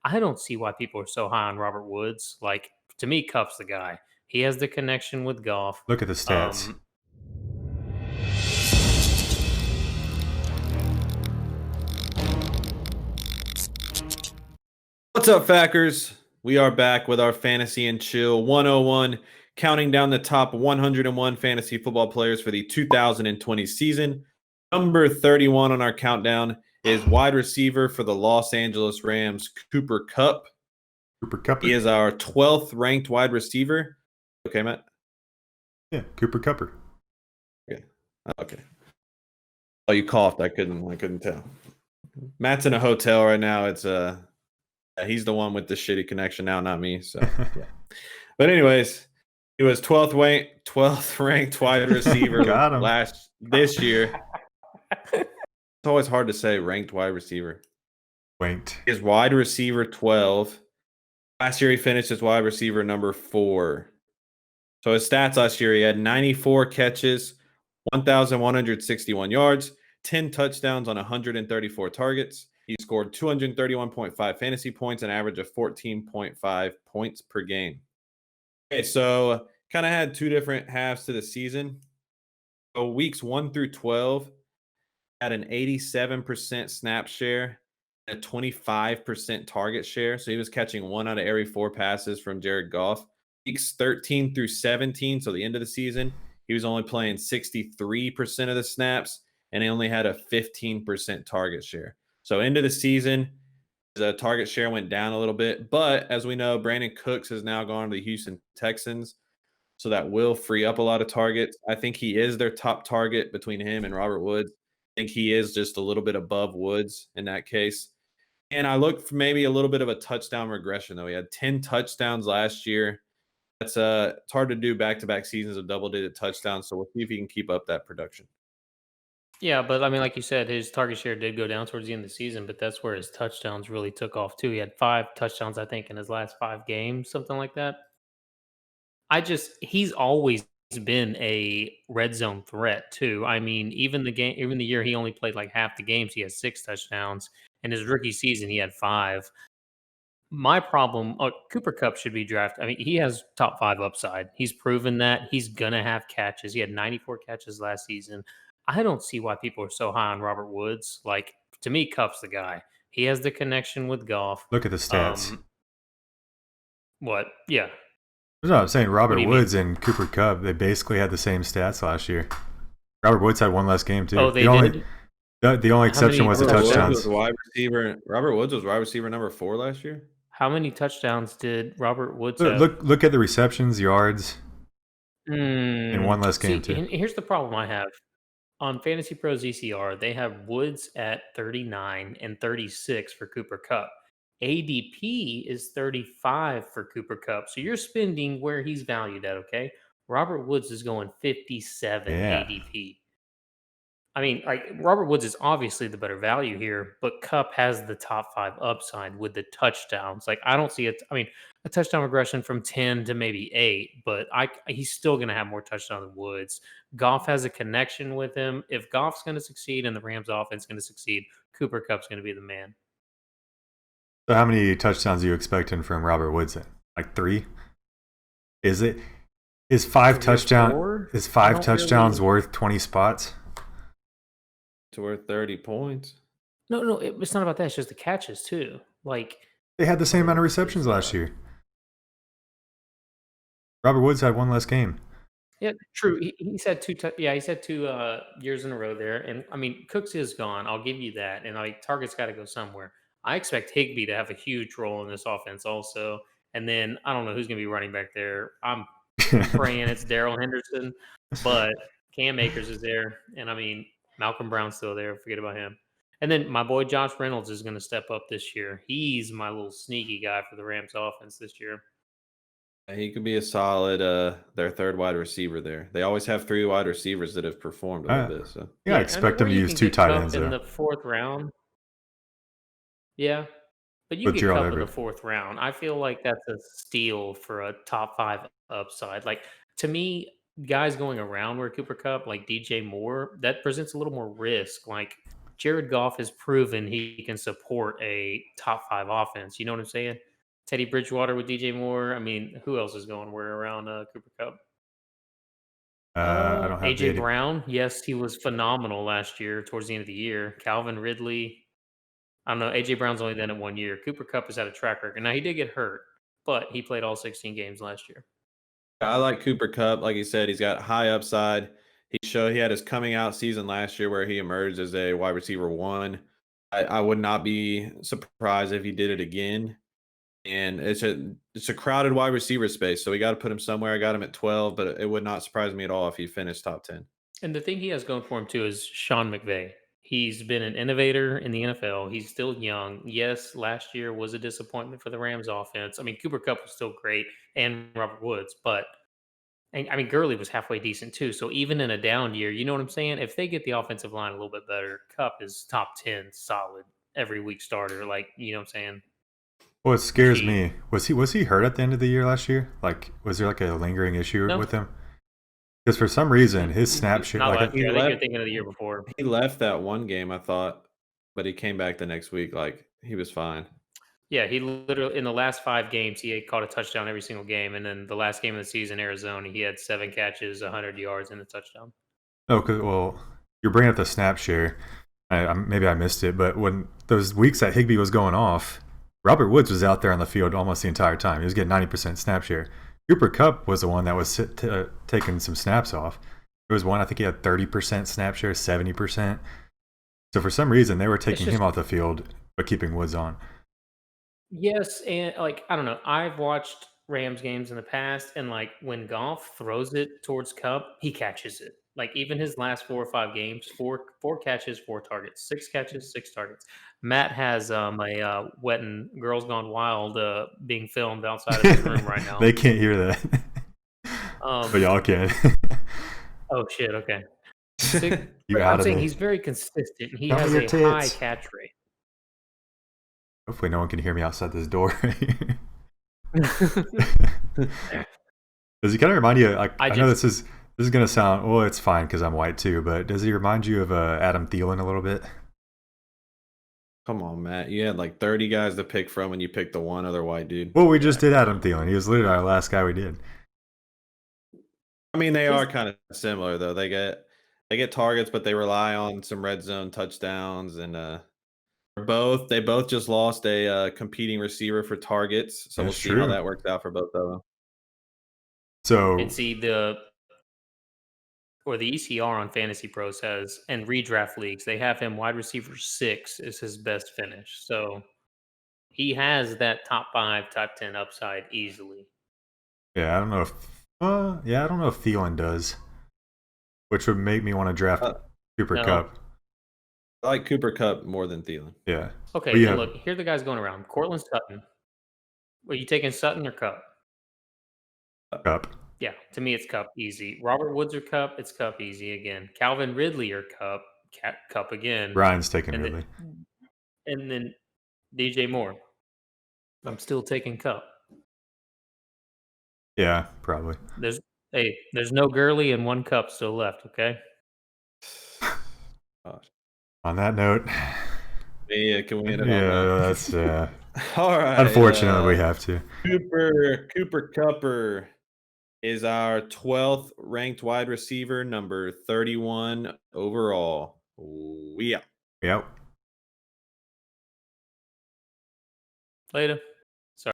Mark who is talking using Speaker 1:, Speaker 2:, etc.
Speaker 1: I don't see why people are so high on Robert Woods. Like, to me, Kupp's the guy. He has the connection with Goff.
Speaker 2: Look at the stats.
Speaker 3: What's up, Fackers? We are back with our Fantasy and Chill 101, counting down the top 101 fantasy football players for the 2020 season. Number 31 on our countdown is wide receiver for the Los Angeles Rams, Cooper Kupp.
Speaker 2: Cooper Kupp.
Speaker 3: He is our 12th ranked wide receiver. Okay, Matt?
Speaker 2: Yeah, Cooper Kupp.
Speaker 3: Okay. Oh, you coughed. I couldn't tell. Matt's in a hotel right now. It's he's the one with the shitty connection now, not me. So yeah. But anyways, he was 12th ranked wide receiver this year. It's always hard to say ranked wide receiver. His wide receiver 12. Last year he finished as wide receiver number 4. So his stats last year, he had 94 catches, 1,161 yards, 10 touchdowns on 134 targets. He scored 231.5 fantasy points, an average of 14.5 points per game. Okay, so kind of had two different halves to the season. So weeks 1 through 12 had an 87% snap share, a 25% target share. So he was catching 1 out of every 4 passes from Jared Goff. Weeks 13 through 17, so the end of the season, he was only playing 63% of the snaps, and he only had a 15% target share. So into the season, the target share went down a little bit. But as we know, Brandin Cooks has now gone to the Houston Texans, so that will free up a lot of targets. I think he is their top target between him and Robert Woods. I think he is just a little bit above Woods in that case. And I look for maybe a little bit of a touchdown regression, though. He had 10 touchdowns last year. It's hard to do back-to-back seasons of double-digit touchdowns, so we'll see if he can keep up that production.
Speaker 1: Yeah, but I mean, like you said, his target share did go down towards the end of the season, but that's where his touchdowns really took off too. He had 5 touchdowns, I think, in his last 5 games, something like that. He's always been a red zone threat too. I mean, even the year he only played like half the games, he has 6 touchdowns. In his rookie season, he had 5. My problem, Cooper Kupp should be drafted. I mean, he has top 5 upside. He's proven that. He's gonna have catches. He had 94 catches last season. I don't see why people are so high on Robert Woods. Like, to me, Kupp's the guy. He has the connection with Goff.
Speaker 2: Look at the stats.
Speaker 1: What? Yeah.
Speaker 2: No, I'm saying Robert Woods and Cooper Kupp, they basically had the same stats last year. Robert Woods had 1 less game too.
Speaker 1: Oh, they did?
Speaker 2: The only exception was the touchdowns.
Speaker 3: Robert Woods was wide receiver number 4 last year.
Speaker 1: How many touchdowns did Robert Woods have?
Speaker 2: Look at the receptions, yards, and 1 less game too.
Speaker 1: Here's the problem I have. On Fantasy Pros ECR, they have Woods at 39 and 36 for Cooper Kupp. ADP is 35 for Cooper Kupp. So you're spending where he's valued at, okay? Robert Woods is going 57 ADP. I mean, like, Robert Woods is obviously the better value here, but Kupp has the top 5 upside with the touchdowns. Like, I don't see it. I mean, a touchdown regression from 10 to maybe 8, but he's still going to have more touchdowns than Woods. Goff has a connection with him. If Goff's going to succeed and the Rams offense is going to succeed, Cooper Kupp's going to be the man.
Speaker 2: So how many touchdowns are you expecting from Robert Woods then? Like 3? Is 5 touchdowns worth 20 spots?
Speaker 3: It's worth 30 points.
Speaker 1: No, it's not about that. It's just the catches too. Like,
Speaker 2: they had the same amount of receptions last year. Robert Woods had 1 less game.
Speaker 1: Yeah, true. He said 2. He said 2 years in a row there. And I mean, Cooks is gone. I'll give you that. And like, Target's got to go somewhere. I expect Higbee to have a huge role in this offense also. And then I don't know who's going to be running back there. I'm praying it's Darrell Henderson, but Cam Akers is there. And I mean, Malcolm Brown's still there. Forget about him. And then my boy Josh Reynolds is going to step up this year. He's my little sneaky guy for the Rams offense this year.
Speaker 3: He could be a solid their 3rd wide receiver there. They always have 3 wide receivers that have performed a little bit. So
Speaker 2: yeah, I expect them to use 2 tight ends
Speaker 1: in the 4th round. Yeah. But you get Kupp in the 4th round. I feel like that's a steal for a top 5 upside. Like, to me, guys going around where Cooper Kupp, like DJ Moore, that presents a little more risk. Like, Jared Goff has proven he can support a top 5 offense. You know what I'm saying? Teddy Bridgewater with DJ Moore. I mean, who else is going where around Cooper Kupp?
Speaker 2: I don't have
Speaker 1: AJ
Speaker 2: the
Speaker 1: Brown. Yes, he was phenomenal last year towards the end of the year. Calvin Ridley. I don't know. AJ Brown's only done it 1 year. Cooper Kupp has had a track record. Now he did get hurt, but he played all 16 games last year.
Speaker 3: I like Cooper Kupp. Like you said, he's got high upside. He had his coming out season last year where he emerged as a wide receiver 1. I would not be surprised if he did it again. And it's a crowded wide receiver space, so we got to put him somewhere. I got him at 12, but it would not surprise me at all if he finished top 10.
Speaker 1: And the thing he has going for him too is Sean McVay. He's been an innovator in the NFL. He's still young. Yes, last year was a disappointment for the Rams offense. I mean, Cooper Kupp was still great and Robert Woods, but and I mean Gurley was halfway decent too. So even in a down year, you know what I'm saying? If they get the offensive line a little bit better, Kupp is top 10 solid every week starter. Like, you know what I'm saying?
Speaker 2: What scares me was he hurt at the end of the year last year? Like, was there like a lingering issue with him? Because for some reason his snap share,
Speaker 1: I think you're thinking of the year before.
Speaker 3: He left that one game, I thought, but he came back the next week. Like, he was fine.
Speaker 1: Yeah, he literally in the last 5 games he had caught a touchdown every single game, and then the last game of the season, Arizona, he had 7 catches, 100 yards, and a touchdown.
Speaker 2: Okay, well, you're bringing up the snap share. Maybe I missed it, but when those weeks that Higbee was going off, Robert Woods was out there on the field almost the entire time. He was getting 90% snap share. Cooper Kupp was the one that was taking some snaps off. It was one, I think he had 30% snap share, 70%. So for some reason, they were taking him off the field, but keeping Woods on.
Speaker 1: Yes, and, like, I don't know. I've watched Rams games in the past, and, like, when Goff throws it towards Kupp, he catches it. Like, even his last 4 or 5 games, 4 catches, 4 targets, 6 catches, 6 targets. Matt has a Wet and Girls Gone Wild being filmed outside of his room right now.
Speaker 2: They can't hear that, but y'all can.
Speaker 1: Oh shit! Okay.
Speaker 2: I'm
Speaker 1: saying he's very consistent. He has a high catch rate.
Speaker 2: Hopefully, no one can hear me outside this door. Does he kind of remind you? Like, I know this is gonna sound, well, it's fine because I'm white too, but does he remind you of Adam Thielen a little bit?
Speaker 3: Come on, Matt. You had like 30 guys to pick from, and you picked the one other white dude.
Speaker 2: Well, we just did Adam Thielen. He was literally our last guy we did.
Speaker 3: I mean, they are kind of similar though. They get targets, but they rely on some red zone touchdowns, and they both just lost a competing receiver for targets. So we'll see how that works out for both of them.
Speaker 2: So
Speaker 1: and see the ECR on Fantasy Pro says, and redraft leagues, they have him wide receiver 6 is his best finish. So he has that top 5, top 10 upside easily.
Speaker 2: Yeah, I don't know if Thielen does, which would make me want to draft Cooper Kupp.
Speaker 3: I like Cooper Kupp more than Thielen.
Speaker 2: Yeah.
Speaker 1: Okay, and look, here are the guys going around. Cortland Sutton. Are you taking Sutton or Kupp?
Speaker 2: Kupp.
Speaker 1: Yeah, to me it's Kupp easy. Robert Woods or Kupp, it's Kupp easy again. Calvin Ridley or Kupp, Kupp again.
Speaker 2: Ryan's taking Ridley.
Speaker 1: And then DJ Moore. I'm still taking Kupp.
Speaker 2: Yeah, probably.
Speaker 1: There's no Gurley and 1 Kupp still left, okay?
Speaker 2: On that note.
Speaker 3: Yeah, can we end it
Speaker 2: on that? That's
Speaker 3: all right.
Speaker 2: Unfortunately, we have to.
Speaker 3: Cooper Kupper is our 12th ranked wide receiver, number 31 overall. We out.
Speaker 2: Yep.
Speaker 1: Later.